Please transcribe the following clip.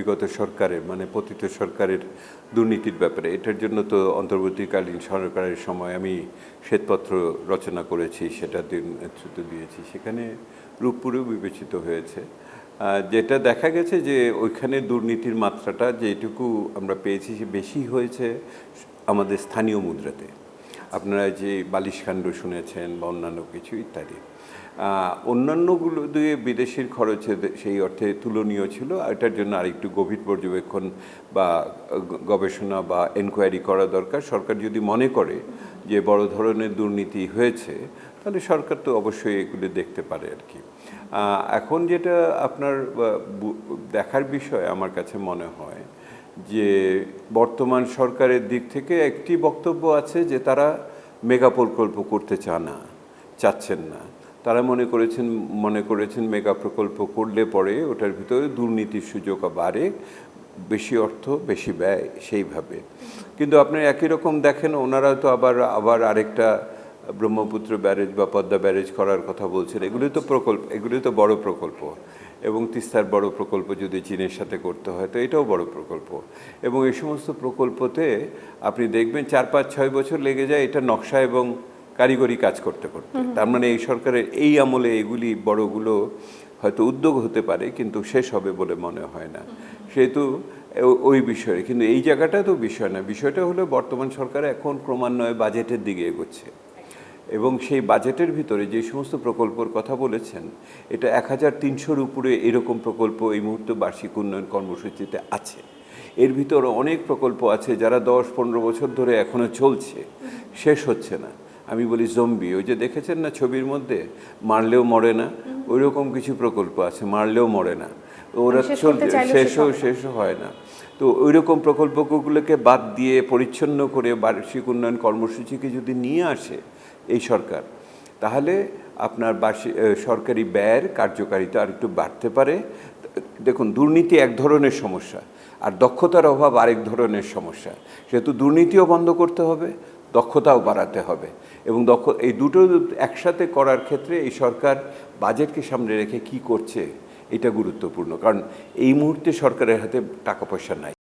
বিগত সরকারের মানে পতিত সরকারের দুর্নীতির ব্যাপারে, এটার জন্য তো অন্তর্বর্তীকালীন সরকারের সময় আমি শ্বেতপত্র রচনা করেছি, সেটা নেতৃত্ব দিয়েছি। সেখানে রূপপুরেও বিবেচিত হয়েছে, যেটা দেখা গেছে যে ওইখানে দুর্নীতির মাত্রাটা যেটুকু আমরা পেয়েছি সে বেশি হয়েছে আমাদের স্থানীয় মুদ্রাতে। আপনারা যে বালিশকাণ্ড শুনেছেন বা অন্যান্য কিছু ইত্যাদি, অন্যান্যগুলো দিয়ে বিদেশির খরচে সেই অর্থে তুলনীয় ছিল। এটার জন্য আরেকটু গভীর পর্যবেক্ষণ বা গবেষণা বা এনকোয়ারি করা দরকার। সরকার যদি মনে করে যে বড় ধরনের দুর্নীতি হয়েছে, তাহলে সরকার তো অবশ্যই এগুলো দেখতে পারে আর কি। এখন যেটা আপনার দেখার বিষয় আমার কাছে মনে হয় যে বর্তমান সরকারের দিক থেকে একটি বক্তব্য আছে যে তারা মেগা প্রকল্প করতে চাচ্ছেন না। তারা মনে করেছেন মেগা প্রকল্প করলে পরে ওটার ভিতরে দুর্নীতির সুযোগ বাড়ে, বেশি অর্থ বেশি ব্যয় সেইভাবে। কিন্তু আপনি একই রকম দেখেন ওনারা তো আবার আরেকটা ব্রহ্মপুত্র ব্যারেজ বা পদ্মা ব্যারেজ করার কথা বলছেন। এগুলি তো বড় প্রকল্প, এবং তিস্তার বড় প্রকল্প যদি চীনের সাথে করতে হয় তো এটাও বড় প্রকল্প। এবং এই সমস্ত প্রকল্পতে আপনি দেখবেন 4-5-6 বছর লেগে যায় এটা নকশা এবং কারিগরি কাজ করতে। তার মানে এই সরকারের এই আমলে এগুলি বড়গুলো হয়তো উদ্যোগ হতে পারে, কিন্তু শেষ হবে বলে মনে হয় না। সেহেতু ওই বিষয়ে কিন্তু এই জায়গাটা তো বিষয় না। বিষয়টা হলো বর্তমান সরকার এখন ক্রমান্বয়ে বাজেটের দিকে এগোচ্ছে, এবং সেই বাজেটের ভিতরে যে সমস্ত প্রকল্পের কথা বলেছেন, এটা 1300-র উপরে এরকম প্রকল্প এই মুহূর্তে বার্ষিক উন্নয়ন কর্মসূচিতে আছে। এর ভিতরে অনেক প্রকল্প আছে যারা 10-15 বছর ধরে এখনও চলছে, শেষ হচ্ছে না। আমি বলি জম্বি, ওই যে দেখেছেন না ছবির মধ্যে, মারলেও মরে না, ওই রকম কিছু প্রকল্প আছে, মারলেও মরে না, ওরা শেষও হয় না। তো ওই রকম প্রকল্পগুলোকে বাদ দিয়ে পরিচ্ছন্ন করে বার্ষিক উন্নয়ন কর্মসূচিকে যদি নিয়ে আসে এই সরকার, তাহলে আপনার সরকারি ব্যয়ের কার্যকারিতা আর একটু বাড়তে পারে। দেখুন, দুর্নীতি এক ধরনের সমস্যা, আর দক্ষতার অভাব আরেক ধরনের সমস্যা। সেহেতু দুর্নীতিও বন্ধ করতে হবে, দক্ষতাও বাড়াতে হবে, এবং এই দুটো একসাথে করার ক্ষেত্রে এই সরকার বাজেটকে সামনে রেখে কি করছে এটা গুরুত্বপূর্ণ। কারণ এই মুহূর্তে সরকারের হাতে টাকা পয়সা নাই।